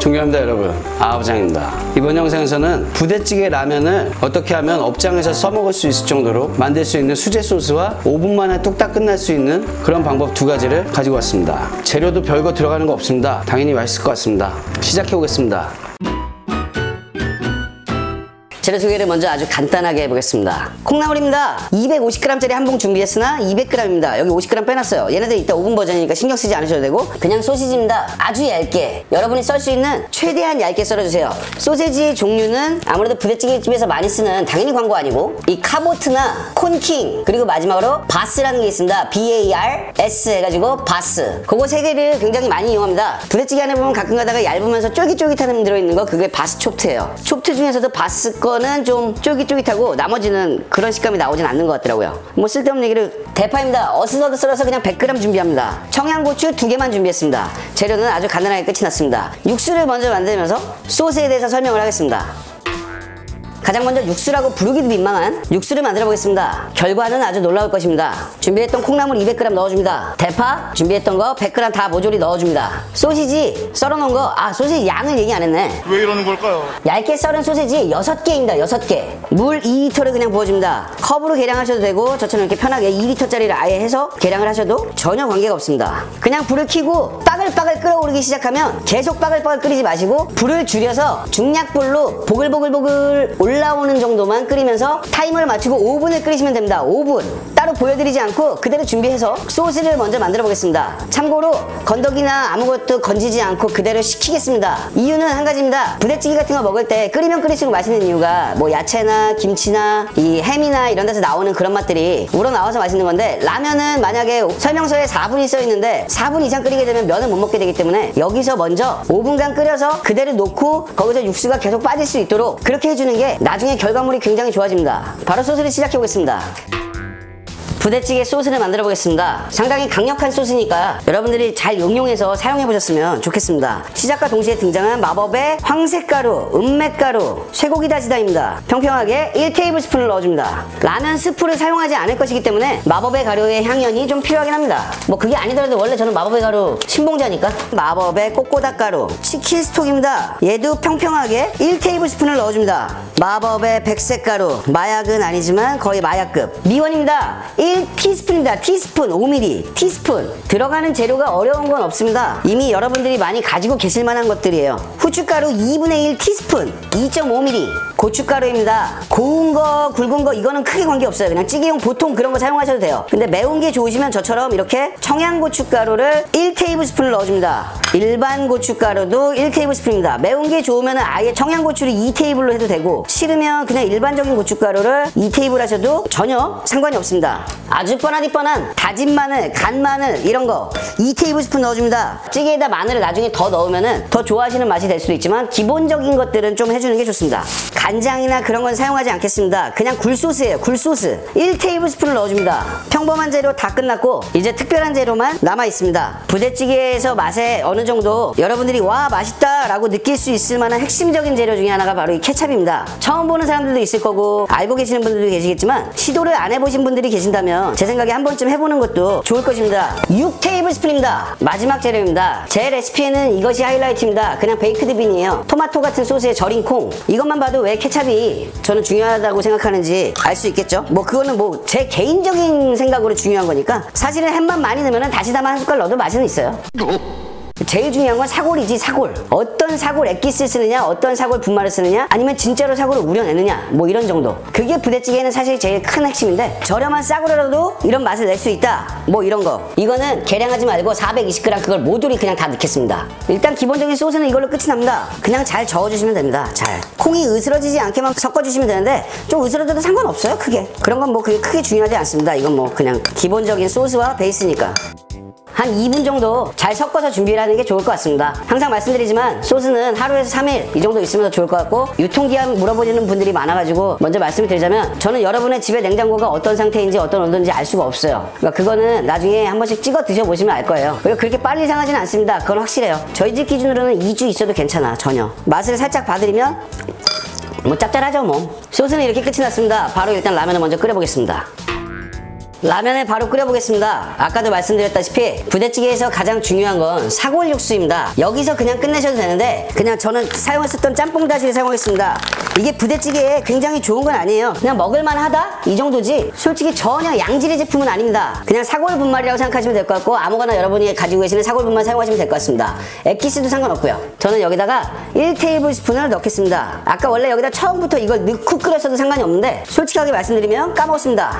존경합니다 여러분, 아부장입니다. 이번 영상에서는 부대찌개 라면을 어떻게 하면 업장에서 써먹을 수 있을 정도로 만들 수 있는 수제 소스와 5분 만에 뚝딱 끝날 수 있는 그런 방법 2가지를 가지고 왔습니다. 재료도 별거 들어가는 거 없습니다. 당연히 맛있을 것 같습니다. 시작해 보겠습니다. 재료 소개를 먼저 아주 간단하게 해보겠습니다. 콩나물입니다. 250g짜리 한 봉 준비했으나 200g입니다. 여기 50g 빼놨어요. 얘네들 이따 오븐 버전이니까 신경 쓰지 않으셔도 되고, 그냥 소시지입니다. 아주 얇게, 여러분이 썰 수 있는 최대한 얇게 썰어주세요. 소세지 종류는 아무래도 부대찌개집에서 많이 쓰는, 당연히 광고 아니고, 이 카보트나 콘킹, 그리고 마지막으로 바스라는 게 있습니다. BARS 해가지고 바스. 그거 3개를 굉장히 많이 이용합니다. 부대찌개 안에 보면 가끔 가다가 얇으면서 쫄깃쫄깃한 음 들어있는 거, 그게 바스 촉트예요. 촉트 중에서도 바스 거는 좀 쫄깃쫄깃하고 나머지는 그런 식감이 나오진 않는 것 같더라고요. 뭐 쓸데없는 얘기를. 대파입니다. 어슷어슷 썰어서 그냥 100g 준비합니다. 청양고추 2개만 준비했습니다. 재료는 아주 간단하게 끝이 났습니다. 육수를 먼저 만들면서 소스에 대해서 설명을 하겠습니다. 가장 먼저 육수라고 부르기도 민망한 육수를 만들어 보겠습니다. 결과는 아주 놀라울 것입니다. 준비했던 콩나물 200g 넣어줍니다. 대파 준비했던 거 100g 다 모조리 넣어줍니다. 소시지 썰어놓은 거, 소시지 양을 얘기 안 했네. 왜 이러는 걸까요? 얇게 썰은 소시지 6개입니다. 6개. 물 2리터를 그냥 부어줍니다. 컵으로 계량하셔도 되고, 저처럼 이렇게 편하게 2리터짜리를 아예 해서 계량을 하셔도 전혀 관계가 없습니다. 그냥 불을 켜고 빠글빠글 끓어오르기 시작하면 계속 빠글빠글 끓이지 마시고, 불을 줄여서 중약불로 보글보글보글 올라오는 정도만 끓이면서 타이머를 맞추고 5분을 끓이시면 됩니다. 5분. 따로 보여드리지 않고 그대로 준비해서 소스를 먼저 만들어 보겠습니다. 참고로 건더기나 아무것도 건지지 않고 그대로 식히겠습니다. 이유는 한 가지입니다. 부대찌개 같은 거 먹을 때 끓이면 끓일수록 맛있는 이유가 뭐 야채나 김치나 이 햄이나 이런 데서 나오는 그런 맛들이 우러나와서 맛있는 건데, 라면은 만약에 설명서에 4분이 써 있는데 4분 이상 끓이게 되면 면을 못 먹게 되기 때문에 여기서 먼저 5분간 끓여서 그대로 놓고 거기서 육수가 계속 빠질 수 있도록 그렇게 해주는 게 나중에 결과물이 굉장히 좋아집니다. 바로 소스를 시작해 보겠습니다. 부대찌개 소스를 만들어 보겠습니다. 상당히 강력한 소스니까 여러분들이 잘 응용해서 사용해 보셨으면 좋겠습니다. 시작과 동시에 등장한 마법의 황새가루, 은맥가루, 쇠고기 다지다입니다. 평평하게 1테이블스푼을 넣어줍니다. 라면 스프를 사용하지 않을 것이기 때문에 마법의 가루의 향연이 좀 필요하긴 합니다. 뭐 그게 아니더라도 원래 저는 마법의 가루 신봉자니까. 마법의 꼬꼬닥가루, 치킨 스톡입니다. 얘도 평평하게 1테이블스푼을 넣어줍니다. 마법의 백색가루, 마약은 아니지만 거의 마약급. 미원입니다. 1티스푼입니다. 티스푼, 5mm, 티스푼. 들어가는 재료가 어려운 건 없습니다. 이미 여러분들이 많이 가지고 계실 만한 것들이에요. 후춧가루 2분의 1 티스푼, 2.5mm. 고춧가루입니다. 고운 거, 굵은 거 이거는 크게 관계없어요. 그냥 찌개용 보통 그런 거 사용하셔도 돼요. 근데 매운 게 좋으시면 저처럼 이렇게 청양고춧가루를 1테이블스푼을 넣어줍니다. 일반 고춧가루도 1테이블스푼입니다. 매운 게 좋으면 아예 청양고추를 2테이블로 해도 되고, 싫으면 그냥 일반적인 고춧가루를 2테이블 하셔도 전혀 상관이 없습니다. 아주 뻔하디 뻔한 다진 마늘, 간 마늘 이런 거 2테이블스푼 넣어줍니다. 찌개에다 마늘을 나중에 더 넣으면 더 좋아하시는 맛이 될 수도 있지만 기본적인 것들은 좀 해주는 게 좋습니다. 간장이나 그런 건 사용하지 않겠습니다. 그냥 굴소스예요. 굴소스 1테이블스푼을 넣어줍니다. 평범한 재료 다 끝났고 이제 특별한 재료만 남아 있습니다. 부대찌개에서 맛에 어느 정도 여러분들이 와 맛있다 라고 느낄 수 있을 만한 핵심적인 재료 중에 하나가 바로 이 케찹입니다. 처음 보는 사람들도 있을 거고 알고 계시는 분들도 계시겠지만, 시도를 안 해보신 분들이 계신다면 제 생각에 한 번쯤 해보는 것도 좋을 것입니다. 6테이블스푼입니다. 마지막 재료입니다. 제 레시피에는 이것이 하이라이트입니다. 그냥 베이크드 빈이에요. 토마토 같은 소스에 절인 콩. 이것만 봐도 왜 케찹이 저는 중요하다고 생각하는지 알 수 있겠죠? 뭐 그거는 뭐 제 개인적인 생각으로 중요한 거니까. 사실은 햄만 많이 넣으면 다시다만 한 숟갈 넣어도 맛은 있어요. 제일 중요한 건 사골이지, 사골. 어떤 사골 액기스를 쓰느냐, 어떤 사골 분말을 쓰느냐, 아니면 진짜로 사골을 우려내느냐, 뭐 이런 정도. 그게 부대찌개는 사실 제일 큰 핵심인데, 저렴한 싸구려라도 이런 맛을 낼 수 있다, 뭐 이런 거. 이거는 계량하지 말고 420g 그걸 모조리 그냥 다 넣겠습니다. 일단 기본적인 소스는 이걸로 끝이 납니다. 그냥 잘 저어주시면 됩니다. 잘. 콩이 으스러지지 않게만 섞어주시면 되는데, 좀 으스러져도 상관없어요, 크게. 그런 건 뭐 그게 크게 중요하지 않습니다. 이건 뭐 그냥 기본적인 소스와 베이스니까. 한 2분 정도 잘 섞어서 준비를 하는 게 좋을 것 같습니다. 항상 말씀드리지만 소스는 하루에서 3일 이 정도 있으면 더 좋을 것 같고, 유통기한 물어보시는 분들이 많아가지고 먼저 말씀을 드리자면, 저는 여러분의 집에 냉장고가 어떤 상태인지 어떤 온도인지 알 수가 없어요. 그러니까 그거는 나중에 한 번씩 찍어 드셔보시면 알 거예요. 그리고 그렇게 빨리 상하지는 않습니다. 그건 확실해요. 저희 집 기준으로는 2주 있어도 괜찮아. 전혀. 맛을 살짝 봐드리면 뭐 짭짤하죠 뭐. 소스는 이렇게 끝이 났습니다. 바로 일단 라면을 먼저 끓여보겠습니다. 라면을 바로 끓여보겠습니다. 아까도 말씀드렸다시피 부대찌개에서 가장 중요한 건 사골 육수입니다. 여기서 그냥 끝내셔도 되는데 그냥 저는 사용했었던 짬뽕 다시를 사용하겠습니다. 이게 부대찌개에 굉장히 좋은 건 아니에요. 그냥 먹을만 하다? 이 정도지 솔직히 전혀 양질의 제품은 아닙니다. 그냥 사골 분말이라고 생각하시면 될 것 같고 아무거나 여러분이 가지고 계시는 사골 분말 사용하시면 될 것 같습니다. 엑기스도 상관없고요. 저는 여기다가 1테이블스푼을 넣겠습니다. 아까 원래 여기다 처음부터 이걸 넣고 끓였어도 상관이 없는데 솔직하게 말씀드리면 까먹었습니다.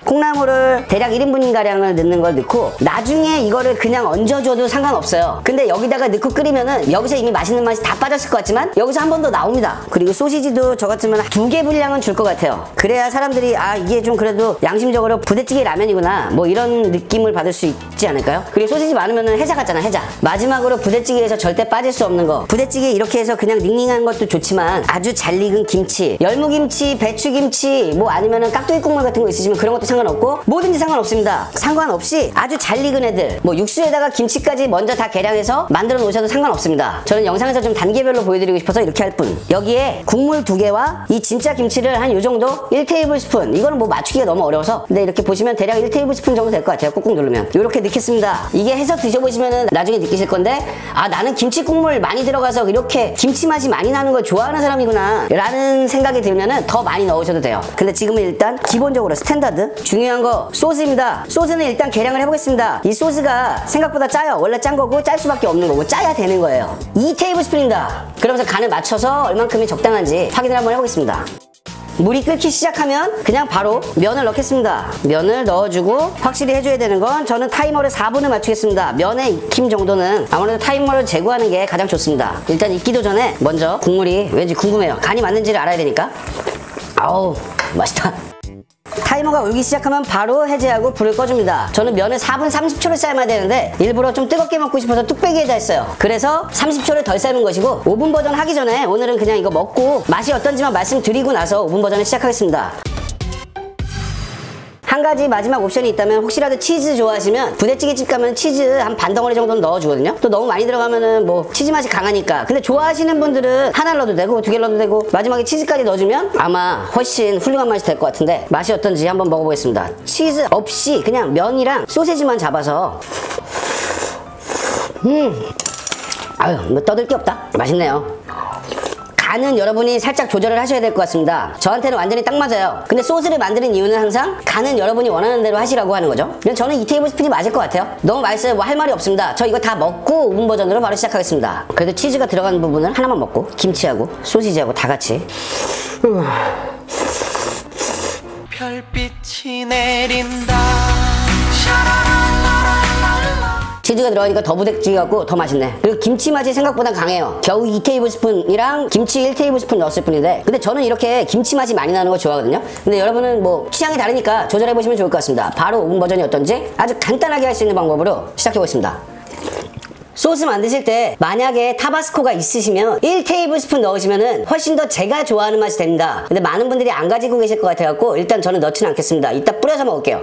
콩나물을 대략 1인분가량을 넣는 걸 넣고 나중에 이거를 그냥 얹어줘도 상관없어요. 근데 여기다가 넣고 끓이면은 여기서 이미 맛있는 맛이 다 빠졌을 것 같지만 여기서 한 번 더 나옵니다. 그리고 소시지도 저 같으면 2개 분량은 줄 것 같아요. 그래야 사람들이 아 이게 좀 그래도 양심적으로 부대찌개 라면이구나 뭐 이런 느낌을 받을 수 있지 않을까요? 그리고 소시지 많으면은 해자 같잖아, 해자. 마지막으로 부대찌개에서 절대 빠질 수 없는 거, 부대찌개 이렇게 해서 그냥 닝닝한 것도 좋지만 아주 잘 익은 김치, 열무김치, 배추김치 뭐 아니면은 깍두기 국물 같은 거 있으시면 그런 것도 상관없고 뭐든지 상관없습니다. 상관없이 아주 잘 익은 애들 뭐 육수에다가 김치까지 먼저 다 계량해서 만들어 놓으셔도 상관없습니다. 저는 영상에서 좀 단계별로 보여드리고 싶어서 이렇게 할 뿐. 여기에 국물 2개와 이 진짜 김치를 한 요정도 1테이블스푼, 이거는 뭐 맞추기가 너무 어려워서 근데 이렇게 보시면 대략 1테이블스푼 정도 될 것 같아요. 꾹꾹 누르면 이렇게 넣겠습니다. 이게 해서 드셔보시면은 나중에 느끼실 건데 아 나는 김치 국물 많이 들어가서 이렇게 김치 맛이 많이 나는 걸 좋아하는 사람이구나 라는 생각이 들면은 더 많이 넣으셔도 돼요. 근데 지금은 일단 기본적으로 스탠다드 중요한 거 소스입니다. 소스는 일단 계량을 해보겠습니다. 이 소스가 생각보다 짜요. 원래 짠 거고 짤 수밖에 없는 거고 짜야 되는 거예요. 2테이블스푼입니다. 그러면서 간을 맞춰서 얼만큼이 적당한지 확인을 한번 해보겠습니다. 물이 끓기 시작하면 그냥 바로 면을 넣겠습니다. 면을 넣어주고 확실히 해줘야 되는 건 저는 타이머를 4분을 맞추겠습니다. 면의 익힘 정도는 아무래도 타이머를 제거하는 게 가장 좋습니다. 일단 익기도 전에 먼저 국물이 왠지 궁금해요. 간이 맞는지를 알아야 되니까. 아우 맛있다. 타이머가 울기 시작하면 바로 해제하고 불을 꺼줍니다. 저는 면을 4분 30초를 삶아야 되는데 일부러 좀 뜨겁게 먹고 싶어서 뚝배기에다 했어요. 그래서 30초를 덜 삶은 것이고 5분 버전 하기 전에 오늘은 그냥 이거 먹고 맛이 어떤지만 말씀드리고 나서 5분 버전을 시작하겠습니다. 한 가지 마지막 옵션이 있다면 혹시라도 치즈 좋아하시면 부대찌개집 가면 치즈 한 반 덩어리 정도는 넣어주거든요. 또 너무 많이 들어가면은 뭐 치즈 맛이 강하니까. 근데 좋아하시는 분들은 하나를 넣어도 되고 2개를 넣어도 되고 마지막에 치즈까지 넣어주면 아마 훨씬 훌륭한 맛이 될 것 같은데 맛이 어떤지 한번 먹어보겠습니다. 치즈 없이 그냥 면이랑 소세지만 잡아서 아유 뭐 떠들 게 없다. 맛있네요. 간은 여러분이 살짝 조절을 하셔야 될 것 같습니다. 저한테는 완전히 딱 맞아요. 근데 소스를 만드는 이유는 항상 간은 여러분이 원하는 대로 하시라고 하는 거죠. 그래서 저는 2테이블스푼이 맞을 것 같아요. 너무 맛있어요. 뭐 할 말이 없습니다. 저 이거 다 먹고 5분 버전으로 바로 시작하겠습니다. 그래도 치즈가 들어가는 부분은 하나만 먹고 김치하고 소시지하고 다 같이 별빛이 내린다. 치즈가 들어가니까 더 부대찌개 같고 더 맛있네. 그리고 김치 맛이 생각보다 강해요. 겨우 2테이블스푼이랑 김치 1테이블스푼 넣었을 뿐인데 근데 저는 이렇게 김치 맛이 많이 나는 거 좋아하거든요. 근데 여러분은 뭐 취향이 다르니까 조절해보시면 좋을 것 같습니다. 바로 5분 버전이 어떤지 아주 간단하게 할 수 있는 방법으로 시작해보겠습니다. 소스 만드실 때 만약에 타바스코가 있으시면 1테이블스푼 넣으시면 훨씬 더 제가 좋아하는 맛이 됩니다. 근데 많은 분들이 안 가지고 계실 것 같아갖고 일단 저는 넣지는 않겠습니다. 이따 뿌려서 먹을게요.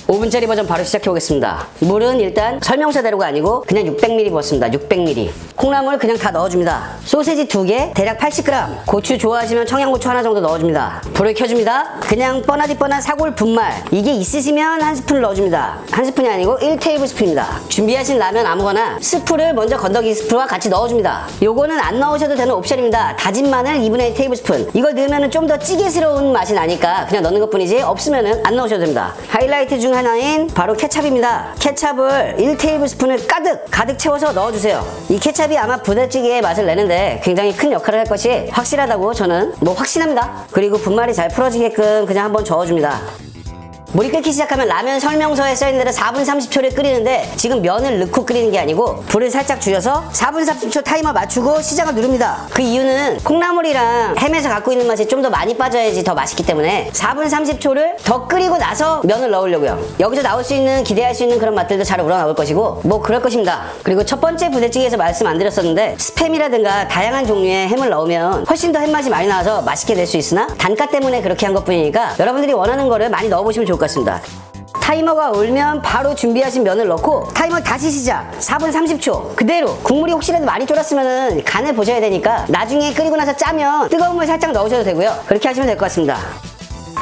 5분짜리 버전 바로 시작해보겠습니다. 물은 일단 설명서대로가 아니고 그냥 600ml 부었습니다. 600ml. 콩나물 그냥 다 넣어줍니다. 소세지 2개, 대략 80g. 고추 좋아하시면 청양고추 하나 정도 넣어줍니다. 불을 켜줍니다. 그냥 뻔하디 뻔한 사골 분말. 이게 있으시면 한 스푼을 넣어줍니다. 한 스푼이 아니고 1테이블스푼입니다. 준비하신 라면 아무거나 스프를 먼저 건더기 스프와 같이 넣어줍니다. 요거는 안 넣으셔도 되는 옵션입니다. 다진 마늘 2분의 1 테이블스푼. 이걸 넣으면 좀 더 찌개스러운 맛이 나니까 그냥 넣는 것 뿐이지 없으면 안 넣으셔도 됩니다. 하이라이트 중 하나인 바로 케찹입니다. 케찹을 1테이블스푼을 가득 채워서 넣어주세요. 이 케찹이 아마 부대찌개의 맛을 내는데 굉장히 큰 역할을 할 것이 확실하다고 저는 뭐 확신합니다. 그리고 분말이 잘 풀어지게끔 그냥 한번 저어줍니다. 물이 끓기 시작하면 라면 설명서에 써있는 대로 4분 30초를 끓이는데 지금 면을 넣고 끓이는 게 아니고 불을 살짝 줄여서 4분 30초 타이머 맞추고 시작을 누릅니다. 그 이유는 콩나물이랑 햄에서 갖고 있는 맛이 좀 더 많이 빠져야지 더 맛있기 때문에 4분 30초를 더 끓이고 나서 면을 넣으려고요. 여기서 나올 수 있는 기대할 수 있는 그런 맛들도 잘 우러나올 것이고 뭐 그럴 것입니다. 그리고 첫 번째 부대찌개에서 말씀 안 드렸었는데 스팸이라든가 다양한 종류의 햄을 넣으면 훨씬 더 햄맛이 많이 나와서 맛있게 낼 수 있으나 단가 때문에 그렇게 한 것뿐이니까 여러분들이 원하는 거를 많이 넣어보시면 좋을 것 같습니다. 타이머가 울면 바로 준비하신 면을 넣고 타이머 다시 시작. 4분 30초 그대로. 국물이 혹시라도 많이 졸았으면 간을 보셔야 되니까 나중에 끓이고 나서 짜면 뜨거운 물 살짝 넣으셔도 되고요. 그렇게 하시면 될 것 같습니다.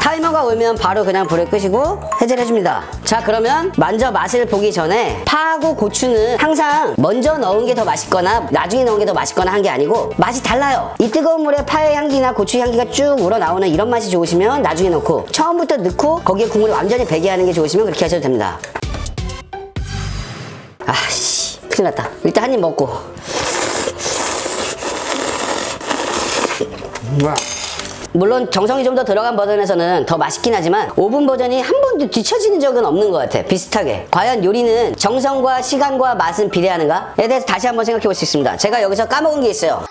타이머가 오면 바로 그냥 불을 끄시고 해제를 해줍니다. 자, 그러면 먼저 맛을 보기 전에 파하고 고추는 항상 먼저 넣은 게 더 맛있거나 나중에 넣은 게 더 맛있거나 한 게 아니고 맛이 달라요. 이 뜨거운 물에 파의 향기나 고추 향기가 쭉 우러나오는 이런 맛이 좋으시면 나중에 넣고, 처음부터 넣고 거기에 국물을 완전히 배게 하는 게 좋으시면 그렇게 하셔도 됩니다. 아씨, 큰일 났다. 일단 한 입 먹고. 물론 정성이 좀 더 들어간 버전에서는 더 맛있긴 하지만 오븐 버전이 한 번도 뒤처지는 적은 없는 것 같아. 비슷하게. 과연 요리는 정성과 시간과 맛은 비례하는가에 대해서 다시 한번 생각해 볼 수 있습니다. 제가 여기서 까먹은 게 있어요.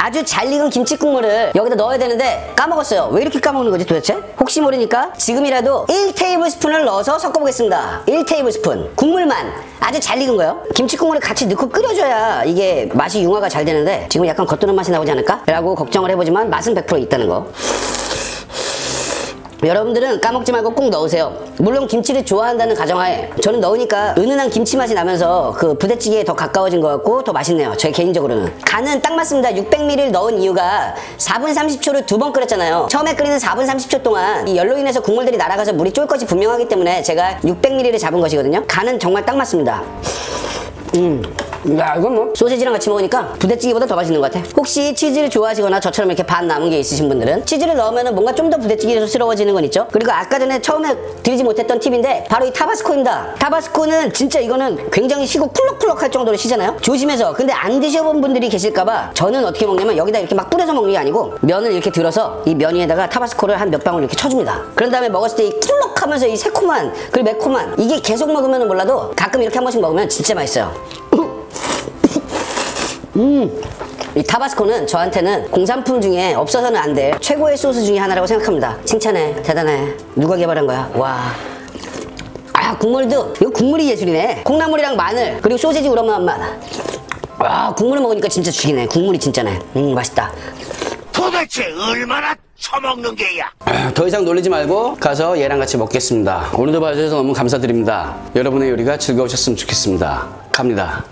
아주 잘 익은 김치 국물을 여기다 넣어야 되는데 까먹었어요. 왜 이렇게 까먹는 거지 도대체? 혹시 모르니까 지금이라도 1테이블스푼을 넣어서 섞어보겠습니다. 1테이블스푼. 국물만 아주 잘 익은 거요. 김치 국물을 같이 넣고 끓여줘야 이게 맛이 융화가 잘 되는데 지금 약간 겉도는 맛이 나오지 않을까? 라고 걱정을 해보지만 맛은 100% 있다는 거. 여러분들은 까먹지 말고 꼭 넣으세요. 물론 김치를 좋아한다는 가정하에 저는 넣으니까 은은한 김치 맛이 나면서 그 부대찌개에 더 가까워진 것 같고 더 맛있네요. 제 개인적으로는. 간은 딱 맞습니다. 600ml를 넣은 이유가 4분 30초를 2번 끓였잖아요. 처음에 끓이는 4분 30초 동안 이 열로 인해서 국물들이 날아가서 물이 쫄 것이 분명하기 때문에 제가 600ml를 잡은 것이거든요. 간은 정말 딱 맞습니다. 야, 이건 뭐 소시지랑 같이 먹으니까 부대찌개보다 더 맛있는 것 같아. 혹시 치즈를 좋아하시거나 저처럼 이렇게 반 남은 게 있으신 분들은 치즈를 넣으면 뭔가 좀 더 부대찌개스러워지는 건 있죠. 그리고 아까 전에 처음에 드리지 못했던 팁인데 바로 이 타바스코입니다. 타바스코는 진짜 이거는 굉장히 시고 쿨럭쿨럭 할 정도로 시잖아요. 조심해서. 근데 안 드셔본 분들이 계실까봐 저는 어떻게 먹냐면 여기다 이렇게 막 뿌려서 먹는 게 아니고 면을 이렇게 들어서 이 면 위에다가 타바스코를 한 몇 방울 이렇게 쳐줍니다. 그런 다음에 먹었을 때 이 쿨럭하면서 이 새콤한 그리고 매콤한 이게 계속 먹으면 몰라도 가끔 이렇게 한 번씩 먹으면 진짜 맛있어요. 이 타바스코는 저한테는 공산품 중에 없어서는 안 될 최고의 소스 중에 하나라고 생각합니다. 칭찬해. 대단해. 누가 개발한 거야? 와. 아, 국물도 이거 국물이 예술이네. 콩나물이랑 마늘 그리고 소시지 우러나온 맛. 와, 국물을 먹으니까 진짜 죽이네. 국물이 진짜네. 맛있다. 도대체 얼마나 처먹는 게야? 더 이상 놀리지 말고 가서 얘랑 같이 먹겠습니다. 오늘도 봐주셔서 너무 감사드립니다. 여러분의 요리가 즐거우셨으면 좋겠습니다. 갑니다.